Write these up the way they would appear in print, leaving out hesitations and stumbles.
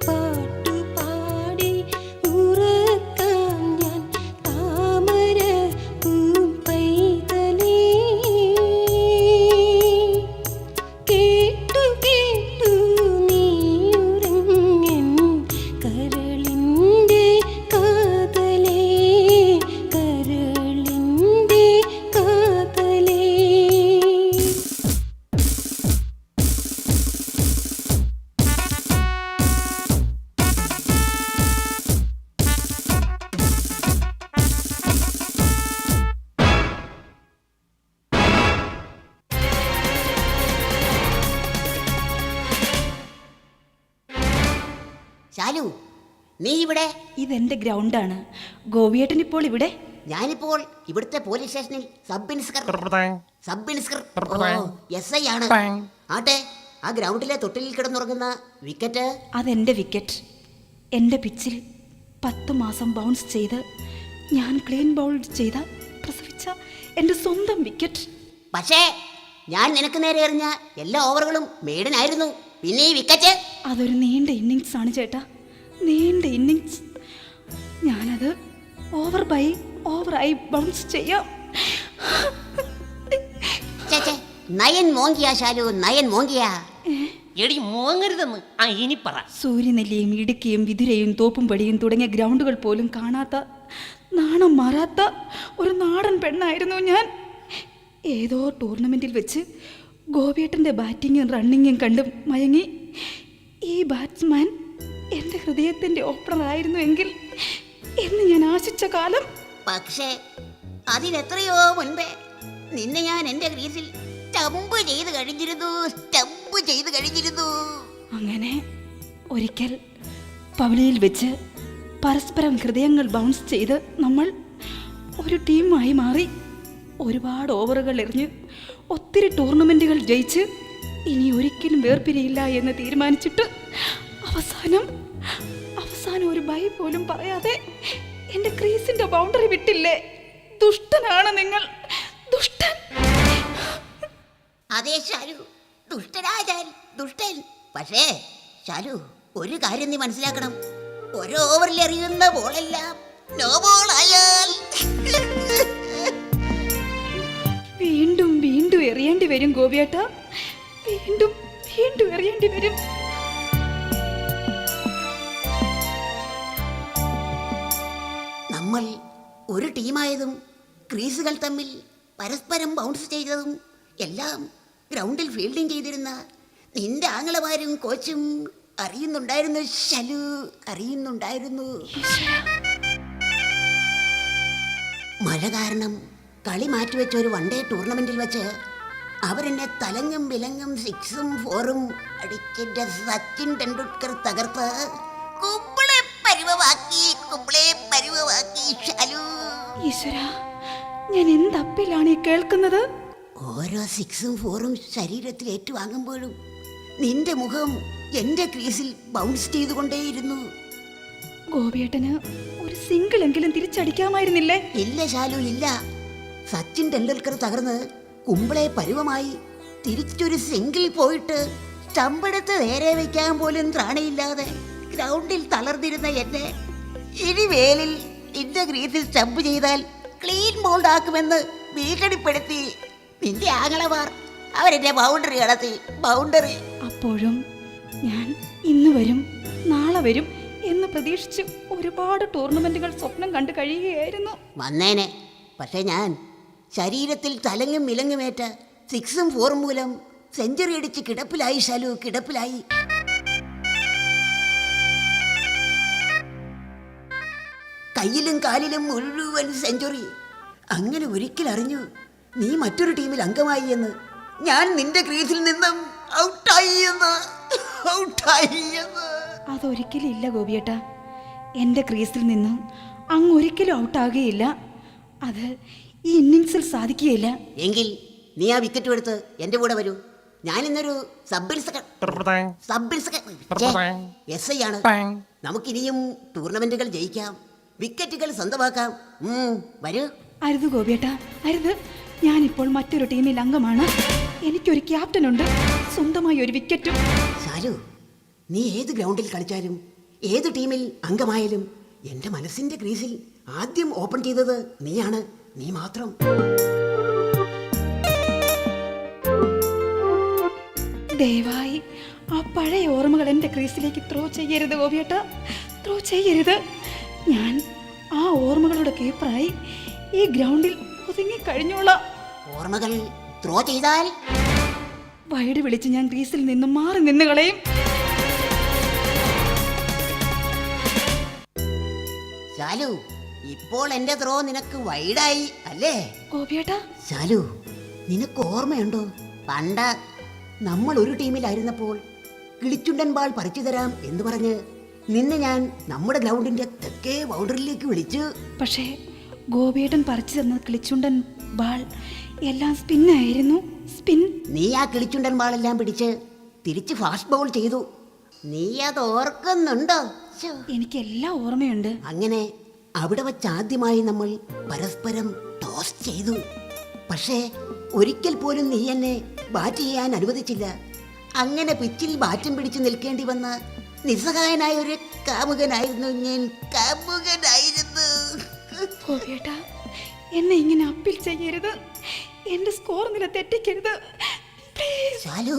പാട്ടുപാടി ഉറക്കാം ഞാൻ താമര പൂമ്പൈതലേ. കേട്ടു കേട്ടു നീയുറങ്ങൻ കരളിൻ്റെ കാതലേ, കരളിൻ്റെ കാതലേ. ശാലു, നീ ഇവിടെ? ഇതെന്റെ ഗ്രൗണ്ടാണ്. ഗോപിയേട്ടൻ ഇപ്പോൾ ഇവിടെ? ഞാനിപ്പോൾ ഇവിടുത്തെ പോലീസ് സ്റ്റേഷനിൽ സബ് ഇൻസ്പെക്ടർ SI ആണ്. ആട്ടെ, ആ ഗ്രൗണ്ടിലെ തൊട്ടിലിൽ കിടന്നുറങ്ങുന്ന വിക്കറ്റ്? അതെന്റെ വിക്കറ്റ്. എൻ്റെ പിച്ചിൽ 10 മാസം ബൗൺസ് ചെയ്ത് ഞാൻ ക്ലീൻ ബൗൾ ചെയ്ത പ്രസവിച്ച എൻ്റെ സ്വന്തം വിക്കറ്റ്. പക്ഷേ ഞാൻ നിനക്ക് നേരെ എറിഞ്ഞ എല്ലാ ഓവറുകളും മേഡനായിരുന്നു. പിന്നെ ഈ വിക്കറ്റ്? അതൊരു നീണ്ട ഇന്നിങ്സ് ആണ് ചേട്ടാ, നീണ്ട ഇന്നിങ്സ്. ഞാനത് ഓവറായി ബൗൺസ് ചെയ്യാം. നയൻ മോങ്കിയാ ശാലു, നയൻ മോങ്കിയാ. എടി മോങ്ങരുതെന്ന് ഇനി പറ. സൂര്യനെല്ലിയും ഇടുക്കിയും വിതുരയും തോപ്പുംപടിയും തുടങ്ങിയ ഗ്രൗണ്ടുകൾ പോലും കാണാത്ത, നാണം മാറാത്ത ഒരു നാടൻ പെണ്ണായിരുന്നു ഞാൻ. ഏതോ ടൂർണമെൻറ്റിൽ വെച്ച് ഗോപിയേട്ടൻ്റെ ബാറ്റിങ്ങും റണ്ണിങ്ങും കണ്ട് മയങ്ങി. ഈ ബാറ്റ്സ്മാൻ എൻ്റെ ഹൃദയത്തിൻ്റെ ഓപ്പണറായിരുന്നു എങ്കിൽ എന്ന് ഞാൻ ആശിച്ച കാലം. പക്ഷേ അതിനെത്രയോ മുൻപേ നിന്നെ ഞാൻ എൻ്റെ ക്രീസിൽ സ്റ്റംപ് ചെയ്ത് കഴിഞ്ഞിരുന്നു. അങ്ങനെ ഒരിക്കൽ പവലിയിൽ വെച്ച് പരസ്പരം ഹൃദയങ്ങൾ ബൗൺസ് ചെയ്ത് നമ്മൾ ഒരു ടീമായി മാറി. ഒരുപാട് ഓവറുകൾ എറിഞ്ഞ് ഒത്തിരി ടൂർണമെൻറ്റുകൾ ജയിച്ച് ഇനി ഒരിക്കലും വേർപിരിയില്ല എന്ന് തീരുമാനിച്ചിട്ട് അവസാനം ഒരു ബൈ പോലും പറയാതെ എൻ്റെ ക്രീസിൻ്റെ ബൗണ്ടറി വിട്ടില്ലേ. ദുഷ്ടനാണ് നിങ്ങൾ, ദുഷ്ടൻ. അതെ ശാലു, ദുഷ്ടൻ. പക്ഷേ ശാലു, ഒരു കാര്യം നീ മനസ്സിലാക്കണം. ഒരു ഓവറിൽ എറിയുന്ന ബോളെല്ലാം നോ ബോൾ ആയാൽ വീണ്ടും വീണ്ടും എറിയേണ്ടി വരും ഗോപിയേട്ട, വീണ്ടും വീണ്ടും എറിയേണ്ടി വരും. നമ്മൾ ഒരു ടീമായതും ക്രീസുകൾ തമ്മിൽ പരസ്പരം ബൗൺസ് ചെയ്തതും എല്ലാം ഗ്രൗണ്ടിൽ ഫീൽഡിംഗ് ചെയ്തിരുന്ന നിന്റെ ആങ്ങളമാരും കോച്ചും അറിയുന്നുണ്ടായിരുന്നു ശാലു, അറിയുന്നുണ്ടായിരുന്നു. മഴ കാരണം കളി മാറ്റിവെച്ച ഒരു വൺ ഡേ ടൂർണമെന്റിൽ വെച്ച് അവരെന്നെ തലങ്ങും വിലങ്ങും 6ഉം 4ഉം അടിച്ചിട്ട് സച്ചിൻ ടെണ്ടുൽക്കർ തകർത്ത് കുമ്പിളെ പരുവമാക്കി ശാലു. ഈശ്വരാ, ഞാൻ എന്തപ്പിലാണ് ഈ കേൾക്കുന്നത്? ഓരോ 6ഉം 4ഉം ശരീരത്തിൽ ഏറ്റുവാങ്ങുമ്പോഴും നിന്റെ മുഖം എന്റെ ക്രീസിൽ ബൗൺസ് ചെയ്തുകൊണ്ടേയിരുന്നു. ഗോപിയേട്ടന് ഒരു സിംഗിൾ എങ്കിലും തിരിച്ചടിക്കാമായിരുന്നില്ലേ? ഇല്ല ശാലു, ഇല്ല. സച്ചിൻ ടെണ്ടുൽക്കർ തകർന്ന് കുമ്പിളെ പരുവമായി തിരിച്ചൊരു സിംഗിൾ പോയിട്ട് സ്റ്റമ്പെടുത്ത് നേരെ വയ്ക്കാൻ പോലും ത്രാണിയില്ലാതെ ഗ്രൗണ്ടിൽ തളർന്നിരുന്ന എന്നെ ഇനി വേലിൽ നിന്റെ ക്രീസിൽ സ്റ്റമ്പ് ചെയ്താൽ ക്ലീൻ ബോൾഡ് ആക്കുമെന്ന് ഭീഷണിപ്പെടുത്തി നിന്റെ ആങ്ങളമാർ. അവരെന്നെ ബൗണ്ടറി കടത്തി, ബൗണ്ടറി. അപ്പോഴും ഞാൻ ഇന്ന് വരും നാളെ വരും എന്ന് പ്രതീക്ഷിച്ച് ഒരുപാട് ടൂർണമെന്റുകൾ സ്വപ്നം കണ്ടു കഴിയുകയായിരുന്നു. വന്നേനെ. പക്ഷേ ഞാൻ ശരീരത്തിൽ തലങ്ങും വിലങ്ങുമേറ്റ 6ഉം 4ഉം മൂലം സെഞ്ചുറി അടിച്ച് കിടപ്പിലായി ശാലു, കിടപ്പിലായി. കയ്യിലും കാലിലും മുഴുവൻ സെഞ്ചുറി. അങ്ങനെ ഒരിക്കൽ അറിഞ്ഞു നീ മറ്റൊരു ടീമിൽ അംഗമായി എന്ന്. ഞാൻ നിന്റെ ക്രീസിൽ നിന്നും ഔട്ടായി എന്ന്. അതൊരിക്കലും ഇല്ല ഗോപിയേട്ട, എൻ്റെ ക്രീസിൽ നിന്ന് അങ്ങ് ഒരിക്കലും ഔട്ടാകുകയില്ല. അത് ഈ ഇന്നിങ്സിൽ സാധിക്കുകയില്ല. എങ്കിൽ നീ ആ വിക്കറ്റ് എടുത്ത് എൻ്റെ കൂടെ വരൂ. ഞാൻ ഇന്നൊരു സബ് ഇൻസ്പെക്ടർ SI ആണ്. നമുക്കിനിയും ടൂർണമെന്റുകൾ ജയിക്കാം, വിക്കറ്റുകൾ സ്വന്തമാക്കാം. വരൂ. അരുത് ഗോപിയേട്ട, അരുത്. ഞാനിപ്പോൾ മറ്റൊരു ടീമിൽ അംഗമാണ്. എനിക്കൊരു ക്യാപ്റ്റൻ ഉണ്ട്, സ്വന്തമായി ഒരു വിക്കറ്റും. ശാലു, നീ ഏത് ഗ്രൗണ്ടിൽ കളിച്ചാലും ഏത് ടീമിൽ അംഗമായാലും എൻ്റെ മനസ്സിൻ്റെ ക്രീസിൽ ആദ്യം ഓപ്പൺ ചെയ്തത് നീയാണ്, നീ മാത്രം. ദയവായി ആ പഴയ ഓർമ്മകൾ എൻ്റെ ക്രീസിലേക്ക് ത്രോ ചെയ്യരുത് ഗോപിയേട്ട, ത്രോ ചെയ്യരുത്. ഞാൻ ആ ഓർമ്മകളുടെ കീപ്പറായി ഈ ഗ്രൗണ്ടിൽ ഒതുങ്ങി കഴിഞ്ഞോളാം. ഓർമ്മകൾ ത്രോ ചെയ്താൽ വൈഡ് വിളിച്ച് ഞാൻ ക്രീസിൽ നിന്നും മാറി നിന്ന് കളയും. ശാലു, ഇപ്പോൾ എൻ്റെ ത്രോ നിനക്ക് വൈഡായി അല്ലേ? ഗോപിയേട്ട, ശാലു, നിനക്ക് ഓർമ്മയുണ്ടോ പണ്ട് നമ്മൾ ഒരു ടീമിലായിരുന്നപ്പോൾ കിളിച്ചുണ്ടൻ ബാൾ പറിച്ചു തരാം എന്ന് പറഞ്ഞ് നിന്നെ ഞാൻ നമ്മുടെ ഗ്രൗണ്ടിന്റെ തെക്കേ ബൗണ്ടറിയിലേക്ക് വിളിച്ചു. പക്ഷേ ഗോപിയേട്ടൻ പറിച്ചു തന്ന കിളിച്ചുണ്ടൻ ബാൾ എല്ലാം സ്പിന്നായിരുന്നു. സ്പിൻ. നീ ആ കിളിച്ചുണ്ടൻ ബാളെല്ലാം പിടിച്ച് തിരിച്ച് ഫാസ്റ്റ് ബൗൾ ചെയ്തു. നീ അത് ഓർക്കുന്നുണ്ടോ? ശ്ശോ. എനിക്കെല്ലാം ഓർമ്മയുണ്ട്. അങ്ങനെ അവിടെ വച്ച് ആദ്യമായി നമ്മൾ പരസ്പരം ടോസ് ചെയ്തു. പക്ഷേ ഒരിക്കൽ പോലും നീ എന്നെ ബാറ്റ് ചെയ്യാൻ അനുവദിച്ചില്ല. അങ്ങനെ പിച്ചിൽ ബാറ്റും പിടിച്ച് നിൽക്കേണ്ടി വന്ന നിസ്സഹായനായ ഒരു കാമുകനായിരുന്നു ഞാൻ. കാമുകനായിരുന്നു. ഗോപിയേട്ട, എന്നെ ഇങ്ങനെ അപ്പീൽ ചെയ്യരുത്. എന്റെ സ്കോർ നില തെറ്റിക്കരുത്. പ്ലീസ്. ശാലു,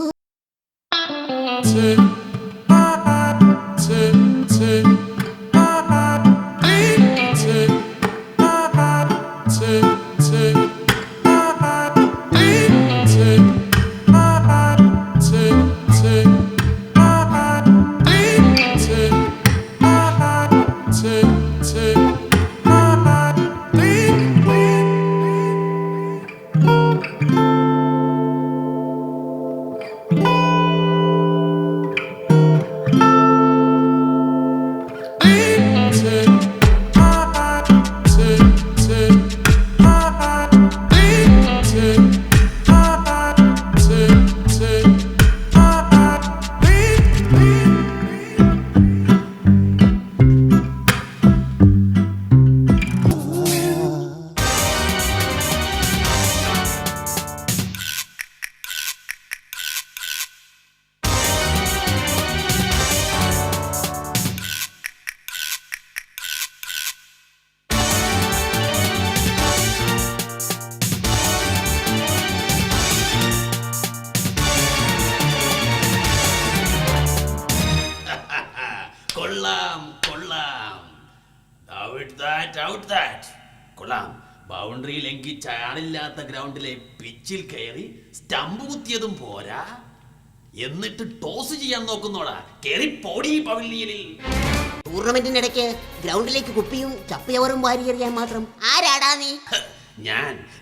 കൊള്ളാം. ബൗണ്ടറി ലംഘിച്ച ആളില്ലാത്ത ഗ്രൗണ്ടിലെ പിച്ചിൽ കയറി സ്റ്റമ്പ് കുത്തിയതും പോരാ, എന്നിട്ട് ടോസ് ചെയ്യാൻ നോക്കുന്നോടാ. കേറി പോടി പവിലിയനിൽ. ടൂർണമെന്റിനിടയ്ക്ക് ഗ്രൗണ്ടിലേക്ക് കുപ്പിയും ചപ്പയവറും വാരിയെറിയാൻ മാത്രം ആരാടാ നീ?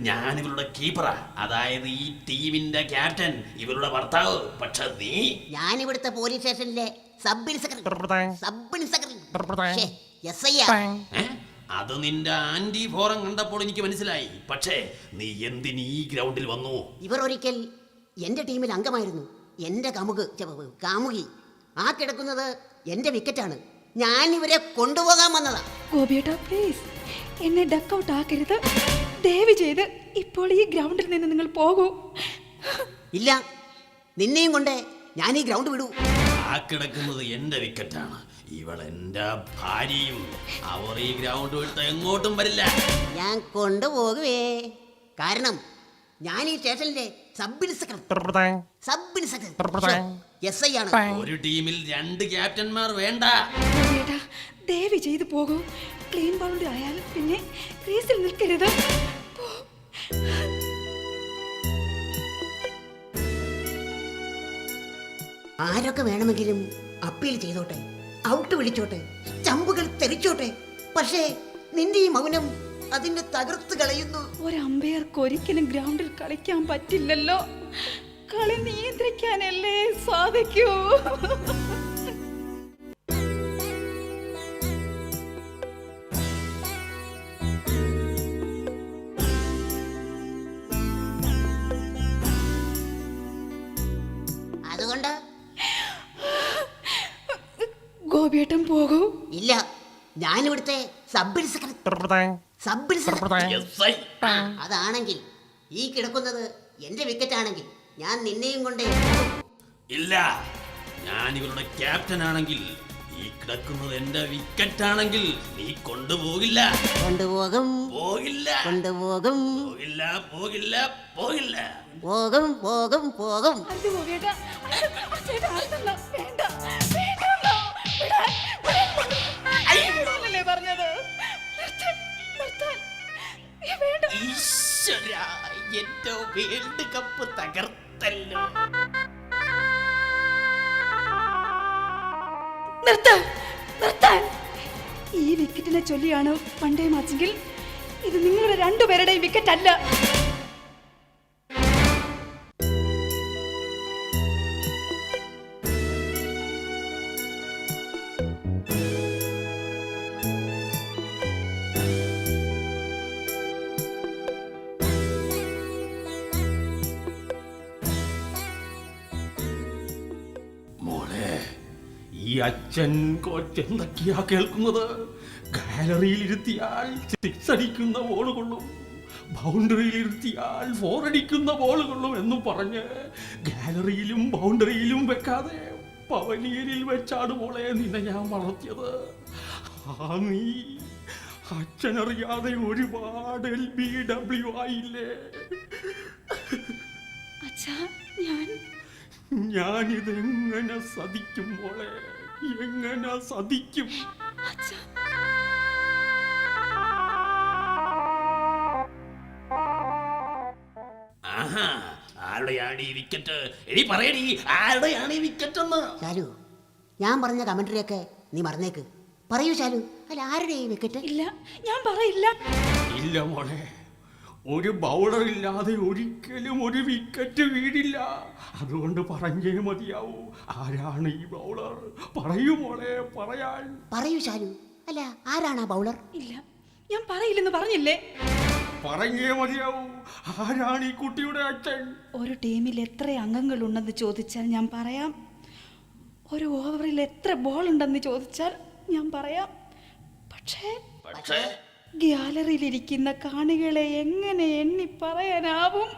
ഞാൻ ഇവരുടെ കീപ്പറാ, അതായത് ഈ ടീമിന്റെ ക്യാപ്റ്റൻ, ഇവരുടെ ഭർത്താവ്. പക്ഷെ നീ? ഞാൻ ഇവിടുത്തെ പോലീസ് സ്റ്റേഷനിലെ സബ് ഇൻസ്പെക്ടർ. അത് നിന്റെ ആന്റി ഫോറം കണ്ടപ്പോൾ എനിക്ക് മനസ്സിലായി. പക്ഷേ നീ എന്തിന് ഈ ഗ്രൗണ്ടിൽ വന്നു? ഇവർ ഒരിക്കൽ എന്റെ ടീമിൽ അംഗമായിരുന്നു. എന്റെ കാമുകി ആ കിടക്കുന്നത് എന്റെ വിക്കറ്റാണ്. ഞാൻ ഇവരെ കൊണ്ടുപോകാൻ വന്നതാ. ഗോപിയേട്ട, പ്ലീസ് എന്നെ ഡക്ക് ഔട്ട് ആക്കരുത്. ദയവ് ചെയ്ത് ഇപ്പോൾ ഈ ഗ്രൗണ്ടിൽ നിന്ന് നിങ്ങൾ പോകൂ. ഇല്ല, നിന്നെയും കൊണ്ട് ഞാൻ ഈ ഗ്രൗണ്ട് വിടൂ. ആ കിടക്കുന്നത് എന്റെ വിക്കറ്റാണ്. ഇവൾ എന്റെ ഭാര്യയും. അവർ ഈ ഗ്രൗണ്ട് വിട്ട് എങ്ങോട്ടും വരില്ല. ഞാൻ കൊണ്ടുപോകുവേ. കാരണം ഞാൻ ഈ സ്റ്റേഷനിലെ സബ് ഇൻസ്പെക്ടർ SI ആണ്. ഒരു ടീമിൽ 2 ക്യാപ്റ്റന്മാർ വേണ്ട. ഗോപിയേട്ട, ദയവ് ചെയ്ത് പോകൂ. ക്ലീൻ ബൗണ്ടറി ആയാൽ പിന്നെ ക്രീസിൽ നിൽക്കരുത്. ആരൊക്കെ വേണമെങ്കിലും അപ്പീൽ ചെയ്തോട്ടെ, ഔട്ട് വിളിച്ചോട്ടെ, സ്റ്റമ്പുകൾ തെറിച്ചോട്ടെ. പക്ഷേ നിന്റെ ഈ മൗനം അതിനെ തകർത്ത് കളയുന്നു. ഒരു അമ്പയർക്ക് ഒരിക്കലും ഗ്രൗണ്ടിൽ കളിക്കാൻ പറ്റില്ലല്ലോ. കളി നിയന്ത്രിക്കാനല്ലേ സാധിക്കൂ. അതുകൊണ്ട് ഗോപിയേട്ടൻ പോകൂ. ഇല്ല, ഞാനിവിടുത്തെ സബ് ഇൻസ്പെക്ടർ. SI. അതാണെങ്കിൽ ഈ കിടക്കുന്നത് എന്റെ വിക്കറ്റ് ആണെങ്കിൽ ഞാൻ നിന്നെയും കൊണ്ട് ഇല്ല, ഞാൻ ഇവരുടെ ക്യാപ്റ്റൻ ആണെങ്കിൽ ഈ കിടക്കുന്നത് എന്റെ വിക്കറ്റ് ആണെങ്കിൽ നീ കൊണ്ടുപോകില്ല. കൊണ്ടുപോകും പോകില്ല. കൊണ്ടുപോകും പോകില്ല. പോകില്ല. പോകില്ല. പോകും പോകും പോകും. അത് ഗോപിയേട്ടാ, ആ ചേട്ടാ ആർക്കല്ല, വേണ്ട, വേണ്ടല്ലോ, വിടാൻ, അയ്യല്ലേ പറഞ്ഞത്, നിർത്താൻ, നിർത്താൻ, വേണ്ട. ഈശ്വരാ, എന്റെ വേൾഡ് കപ്പ് തകർത്തല്ലോ. നിർത്താൻ, നിർത്താൻ. ഈ വിക്കറ്റിനെ ചൊല്ലിയാണ് പണ്ടേ മാച്ചെങ്കിൽ ഇത് നിങ്ങളുടെ രണ്ടുപേരുടെയും വിക്കറ്റ് അല്ല. മോളെ, ഈ അച്ഛൻ കൊച്ചെന്തൊക്കെയാ കേൾക്കുന്നത്? ഗാലറിയിൽ ഇരുത്തിയാൽ സിക്സ് അടിക്കുന്ന ബോൾ കൊള്ളും, ബൗണ്ടറിയിൽ ഇരുത്തിയാൽ 4 അടിക്കുന്ന ബോൾ കൊള്ളും എന്നും പറഞ്ഞ് ഗാലറിയിലും ബൗണ്ടറിയിലും വെക്കാതെ പവലിയനിൽ വെച്ചാണ് മോളെ നിന്നെ ഞാൻ വളർത്തിയത്. ആ നീ അച്ഛനറിയാതെ ഒരുപാട് LBW ആയില്ലേ? അച്ഛാ, ഞാനിതെങ്ങനെ സധിക്കും മോളെ, എങ്ങനെ സധിക്കും? അച്ഛാ, ആഹാ, ആരുടെയാണ് ഈ വിക്കറ്റ്? എടി പറയടി, ആരുടെയാണ് ഈ വിക്കറ്റ് എന്ന്? ശാലു, ഞാൻ പറഞ്ഞ കമന്ററിയൊക്കെ നീ മറന്നേക്ക്. പറയൂ ശാലു, അല്ല ആരുടെ ഈ വിക്കറ്റ്? ഇല്ല, ഞാൻ പറയില്ല. ഇല്ല മോളെ, ഒരു ബൗളർ ഇല്ലാതെ ഒരിക്കലും ഒരു വിക്കറ്റ് വീടില്ല. അതുകൊണ്ട് പറഞ്ഞേ മതിയാവൂ, ആരാണ് ഈ ബൗളർ? പറയൂ മോളെ, പറയാൻ. പറയൂ ശാലു, അല്ല ആരാണ് ആ ബൗളർ? ഇല്ല, ഞാൻ പറയില്ലെന്ന് പറഞ്ഞില്ലേ. പറഞ്ഞേ മതിയാവൂ, ആരാണ് ഈ കുട്ടിയുടെ അച്ഛൻ? ഒരു ടീമിൽ എത്ര അംഗങ്ങളുണ്ടെന്ന് ചോദിച്ചാൽ ഞാൻ പറയാം. ഒരു ഓവറിൽ എത്ര ബോൾ ഉണ്ടെന്ന് ചോദിച്ചാൽ ഞാൻ പറയാം. പക്ഷേ ഗ്യാലറിയിലിരിക്കുന്ന കാണികളെ എങ്ങനെ എണ്ണി പറയാനാവും?